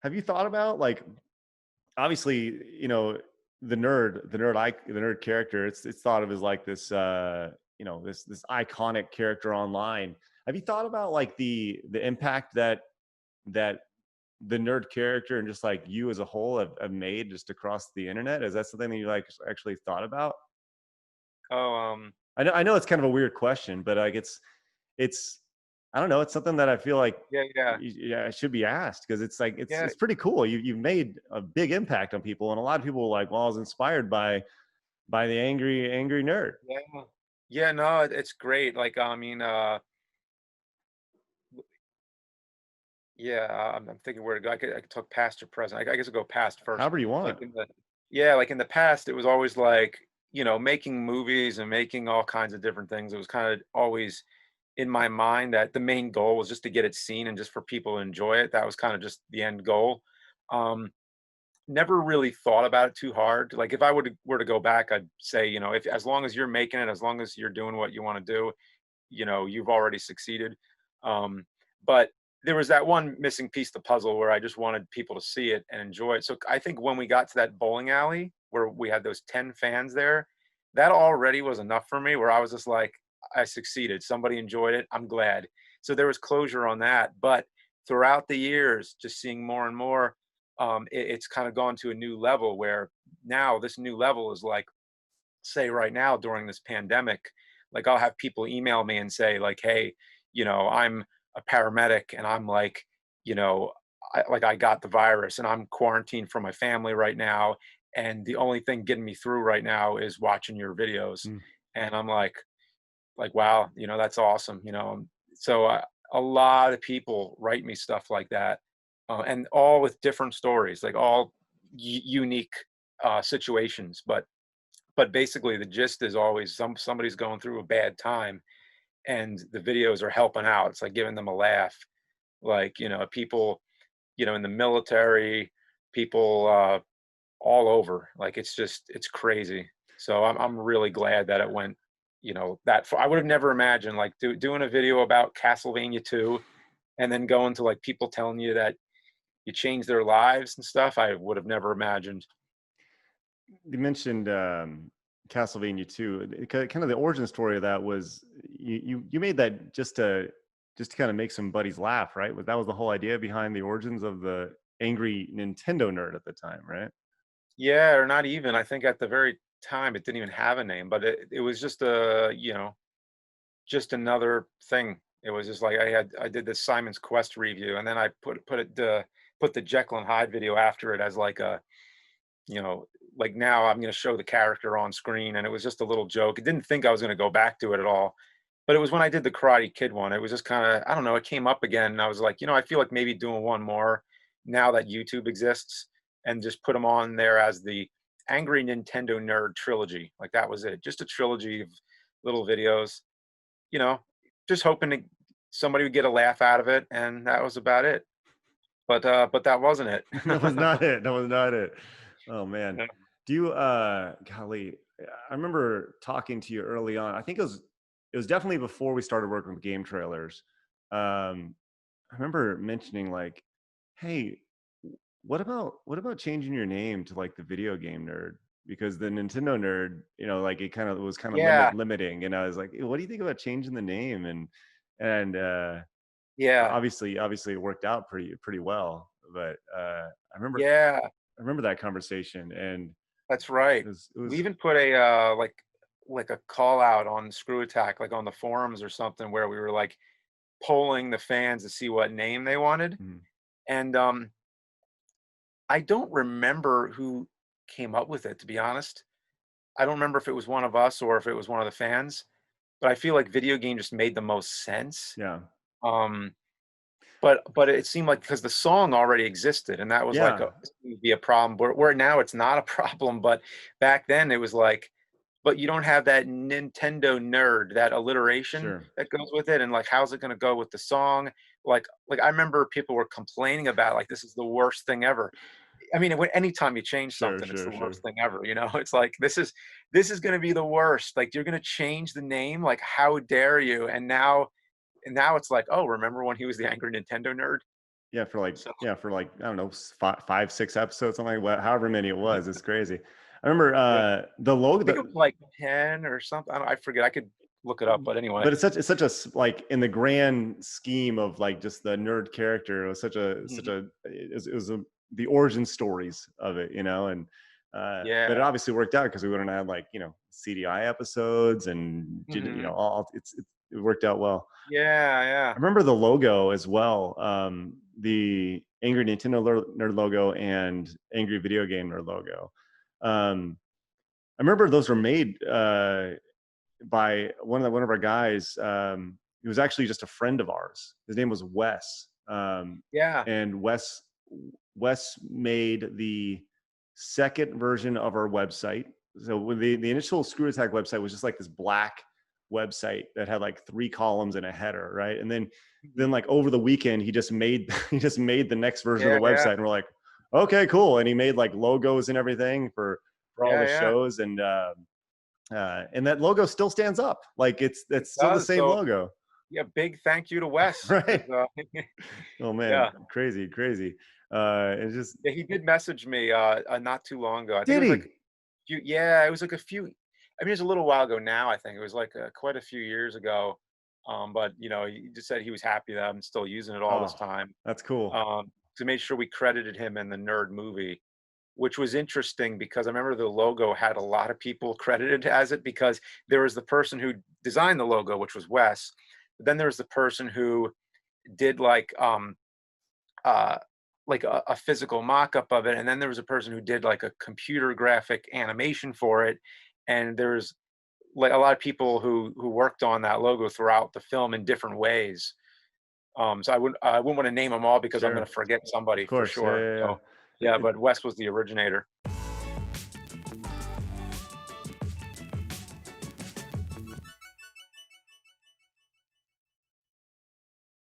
have you thought about like, obviously, the nerd character, it's thought of as like this, this iconic character online. Have you thought about like the impact that the nerd character and just like you as a whole have made just across the internet? Is that something that you like actually thought about? Oh, I know it's kind of a weird question, but like it's I don't know, it's something that I feel like yeah, yeah, yeah, it should be asked because it's like yeah, it's pretty cool. You've made a big impact on people, and a lot of people were like, well, I was inspired by the angry nerd. yeah. Yeah, no, it's great. Like, I mean, yeah, I'm thinking where to go. I could talk past or present. I guess I'll go past first. However you Like want. in the Yeah, like in the past, it was always like, making movies and making all kinds of different things. It was kind of always in my mind that the main goal was just to get it seen and just for people to enjoy it. That was kind of just the end goal. Um, Never really thought about it too hard. Like if I were to go back, I'd say, if as long as you're making it, as long as you're doing what you want to do, you've already succeeded. Um, but there was that one missing piece of the puzzle where I just wanted people to see it and enjoy it. So I think when we got to that bowling alley where we had those 10 fans there, that already was enough for me where I was just like, I succeeded. Somebody enjoyed it. I'm glad. So there was closure on that. But throughout the years, just seeing more and more, it's kind of gone to a new level where now this new level is like, say right now during this pandemic, like I'll have people email me and say like, "Hey, I'm a paramedic and I'm like, you know, I got the virus and I'm quarantined from my family right now, and the only thing getting me through right now is watching your videos." Mm. And I'm like, wow, that's awesome. So a lot of people write me stuff like that, and all with different stories, like all unique situations, but basically the gist is always somebody's going through a bad time and the videos are helping out. It's like giving them a laugh. Like, people, in the military, people all over. Like it's crazy. So I'm really glad that it went, that far. I would have never imagined like doing a video about Castlevania 2 and then going to like people telling you that you changed their lives and stuff. I would have never imagined. You mentioned Castlevania 2. Kind of the origin story of that was you made that just to kind of make some buddies laugh, right? That was the whole idea behind the origins of the angry Nintendo nerd at the time, right? Yeah, or not even. I think at the very time it didn't even have a name, but it was just just another thing. It was just like I did this Simon's Quest review and then I put the Jekyll and Hyde video after it as like a, you know, like now I'm going to show the character on screen, and it was just a little joke. I didn't think I was going to go back to it at all. But it was when I did the Karate Kid one. It was just kind of, I don't know, it came up again and I was like, I feel like maybe doing one more now that YouTube exists, and just put them on there as the Angry Nintendo Nerd trilogy. Like that was it. Just a trilogy of little videos, you know, just hoping to somebody would get a laugh out of it, and that was about it. But that wasn't it. That was not it. That was not it. Oh man. Yeah. Do you golly, I remember talking to you early on. I think it was definitely before we started working with game trailers. I remember mentioning like, hey, what about changing your name to like the video game nerd? Because the Nintendo nerd, like it kind of was kind of Yeah. limiting. And I was like, "Hey, what do you think about changing the name?" And Yeah. obviously it worked out pretty well. But Yeah. I remember that conversation, and That's right. it We was even put a, like a call out on Screw Attack, like on the forums or something, where we were like polling the fans to see what name they wanted. mm, And I don't remember who came up with it, to be honest. I don't remember if it was one of us or if it was one of the fans, but I feel like video game just made the most sense. yeah, Um, but it seemed like because the song already existed, and that was like yeah, seemed to be a problem. Where now it's not a problem, but back then it was like, but you don't have that Nintendo nerd, that alliteration sure, that goes with it, and like, how's it going to go with the song? Like I remember people were complaining about like this is the worst thing ever. I mean, anytime you change sure, something, it's sure, the sure. worst thing ever. It's like this is going to be the worst. Like you're going to change the name. Like how dare you? And now it's like, oh, remember when he was the angry Nintendo nerd? So for like I don't know, 5, 6 episodes, something like that, however many it was. It's crazy. I remember yeah, the logo. I think it was like 10 or something. I forget. I could look it up, but anyway. But it's such a like in the grand scheme of like just the nerd character, it was such Mhm. a it was the origin stories of it, you know. And but it Yeah. obviously worked out because we wouldn't have like, you know, CDI episodes and you know, Mhm. all it worked out well. Yeah, I yeah. remember the logo as well, the Angry Nintendo Nerd logo and Angry Video Game Nerd logo. I remember those were made by one of our guys. He was actually just a friend of ours. His name was Wes, Yeah. and Wes made the second version of our website. So when the initial Screw Attack website was just like this black website that had like 3 columns and a header, right? And then Mhm. like over the weekend, he just made he just made the next version of Yeah, the yeah. website, and we're like, okay, cool. And he made like logos and everything for all Yeah, the yeah. shows, and that logo still stands up. Like It that's still the does. same So, logo, yeah, big thank you to Wes 'cause, right? Oh man, yeah. crazy, crazy. It's just Yeah, he did message me, not too long ago. I think it did was like he? yeah, it was like a few I mean, it was a little while ago now, I think. It was like, quite a few years ago. But, you know, he just said he was happy that I'm still using it all this Oh, time. that's cool. To make sure we credited him in the Nerd movie, which was interesting because I remember the logo had a lot of people credited as it because there was the person who designed the logo, which was Wes. But then there was the person who did uh, like a physical mock-up of it, and then there was a person who did like a computer graphic animation for it, and there's like a lot of people who worked on that logo throughout the film in different ways. So I wouldn't want to name them all because I'm going Sure, to forget of somebody for course. Yeah, sure. yeah, So yeah. yeah, but Wes was the originator.